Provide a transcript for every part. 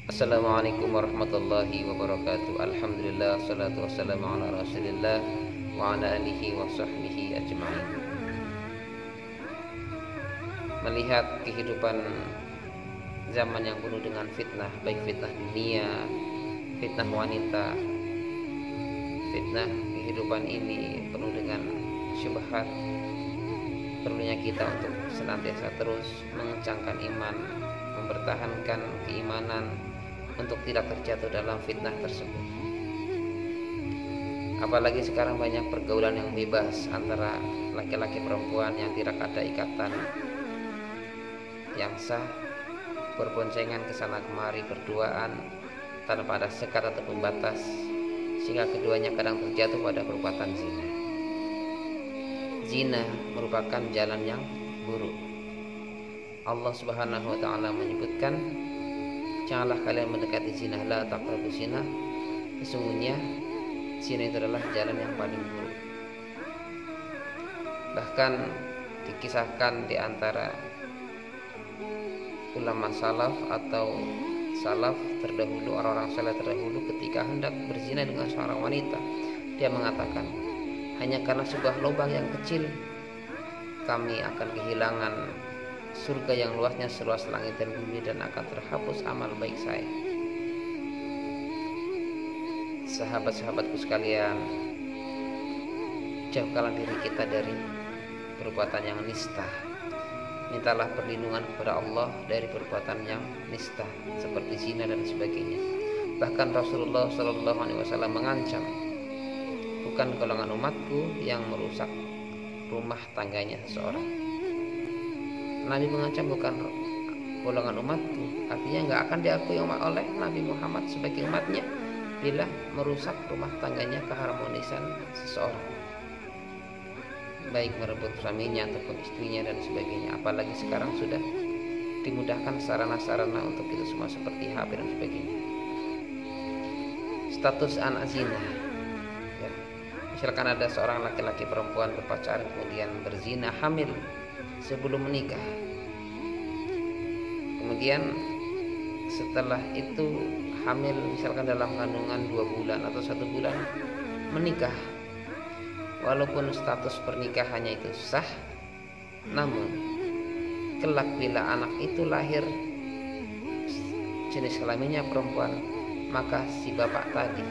Assalamualaikum warahmatullahi wabarakatuh. Alhamdulillah, salatu wassalamu ala rasulillah wa ala alihi wa sahbihi ajma'in. Melihat kehidupan zaman yang penuh dengan fitnah, baik fitnah dunia, fitnah wanita, fitnah kehidupan ini penuh dengan syubhat, perlunya kita untuk senantiasa terus mengencangkan iman, mempertahankan keimanan untuk tidak terjatuh dalam fitnah tersebut. Apalagi sekarang banyak pergaulan yang bebas antara laki-laki perempuan yang tidak ada ikatan yang sah, berboncengan ke sana kemari berduaan tanpa ada sekat atau pembatas, sehingga keduanya kadang terjatuh pada perbuatan zina. Zina merupakan jalan yang buruk. Allah Subhanahu wa taala menyebutkan, janganlah kalian mendekati zina, la taqrabu zina. Sesungguhnya zina itu adalah jalan yang paling buruk. Bahkan dikisahkan di antara ulama salaf atau salaf terdahulu, orang-orang salaf terdahulu, ketika hendak berzina dengan seorang wanita, dia mengatakan, hanya karena sebuah lubang yang kecil kami akan kehilangan surga yang luasnya seluas langit dan bumi dan akan terhapus amal baik saya. Sahabat-sahabatku sekalian, jauhkanlah diri kita dari perbuatan yang nista. Mintalah perlindungan kepada Allah dari perbuatan yang nista seperti zina dan sebagainya. Bahkan Rasulullah SAW mengancam, bukan golongan umatku yang merusak rumah tangganya seseorang. Nabi mengancam bukan golongan umatku, artinya nggak akan diakui oleh Nabi Muhammad sebagai umatnya bila merusak rumah tangganya, keharmonisan seseorang, baik merebut suaminya ataupun istrinya dan sebagainya. Apalagi sekarang sudah dimudahkan sarana-sarana untuk itu semua seperti HP dan sebagainya. Status anak zina, ya. Misalkan ada seorang laki-laki perempuan berpacaran kemudian berzina, hamil sebelum menikah, kemudian setelah itu hamil misalkan dalam kandungan 2 bulan atau 1 bulan menikah. Walaupun status pernikahannya itu sah, namun kelak bila anak itu lahir jenis kelaminnya perempuan, maka si bapak tadi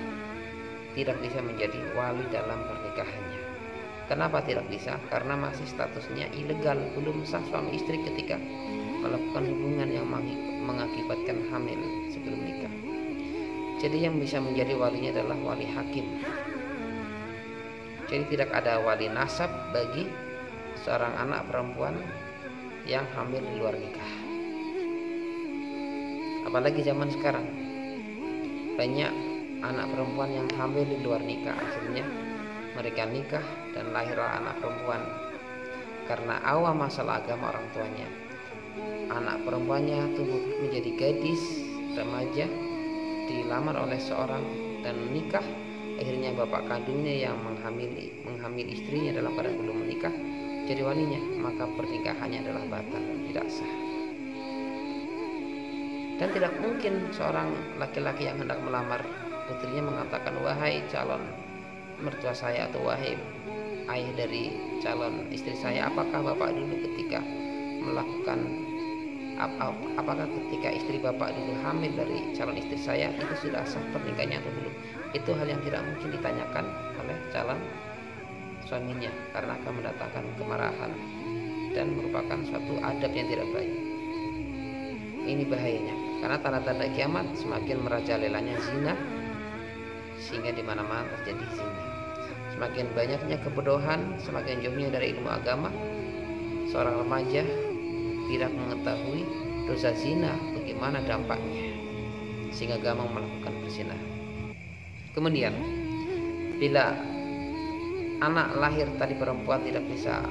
tidak bisa menjadi wali dalam pernikahannya. Kenapa tidak bisa? Karena masih statusnya ilegal, belum sah suami istri ketika melakukan hubungan yang mengakibatkan hamil sebelum nikah. Jadi yang bisa menjadi walinya adalah wali hakim. Jadi tidak ada wali nasab bagi seorang anak perempuan yang hamil di luar nikah. Apalagi zaman sekarang banyak anak perempuan yang hamil di luar nikah, akhirnya mereka nikah dan lahirlah anak perempuan karena awam masalah agama orang tuanya. Anak perempuannya tumbuh menjadi gadis remaja, dilamar oleh seorang dan menikah. Akhirnya bapak kandungnya yang menghamil istrinya dalam keadaan belum menikah jadi walinya, maka pernikahannya adalah batal dan tidak sah. Dan tidak mungkin seorang laki-laki yang hendak melamar putrinya mengatakan, wahai calon mertua saya atau wahai ayah dari calon istri saya, apakah bapak dulu ketika melakukan apakah ketika istri bapak dulu hamil dari calon istri saya itu sudah sah pernikahannya atau belum? Itu hal yang tidak mungkin ditanyakan oleh calon suaminya karena akan mendatangkan kemarahan dan merupakan suatu adab yang tidak baik. Ini bahayanya, karena tanda-tanda kiamat semakin merajalelanya zina, sehingga di mana-mana terjadi zina. Semakin banyaknya kebodohan, semakin jauhnya dari ilmu agama. Seorang remaja tidak mengetahui dosa zina bagaimana dampaknya, sehingga gampang melakukan perzinahan. Kemudian bila anak lahir tadi perempuan tidak bisa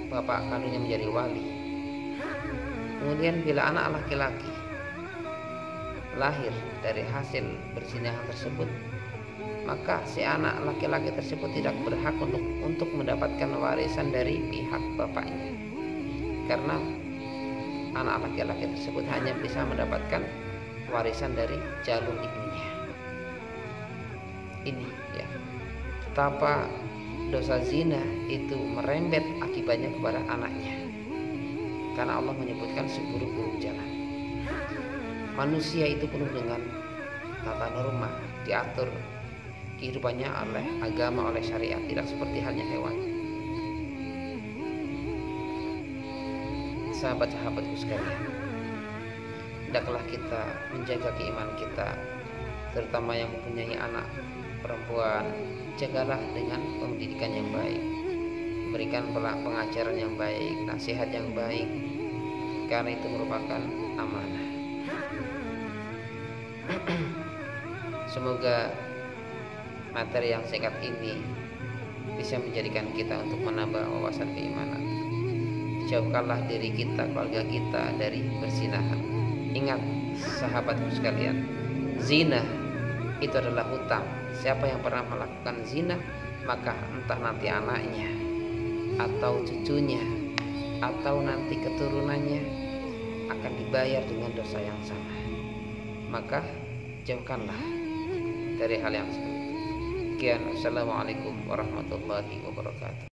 bapak kandungnya menjadi wali. Kemudian bila anak laki-laki lahir dari hasil perzinahan tersebut, maka si anak laki-laki tersebut tidak berhak untuk mendapatkan warisan dari pihak bapaknya, karena anak laki-laki tersebut hanya bisa mendapatkan warisan dari jalur ibunya. Ini ya, betapa dosa zina itu merembet akibatnya kepada anaknya, karena Allah menyebutkan seburuk-buruk jalan. Manusia itu penuh dengan tata norma, diatur kehidupannya oleh agama, oleh syariat, tidak seperti halnya hewan. Sahabat-sahabatku sekalian, hendaklah kita menjaga keimanan kita, terutama yang mempunyai anak perempuan. Jagalah dengan pendidikan yang baik, berikan pengajaran yang baik, nasihat yang baik, karena itu merupakan amanah. Semoga materi yang singkat ini bisa menjadikan kita untuk menambah wawasan keimanan. Jauhkanlah diri kita, keluarga kita dari perzinahan. Ingat sahabatku sekalian, zina itu adalah hutang. Siapa yang pernah melakukan zina, maka entah nanti anaknya atau cucunya atau nanti keturunannya akan dibayar dengan dosa yang sama. Maka jauhkanlah dari hal yang seperti itu. Sekian, assalamualaikum warahmatullahi wabarakatuh.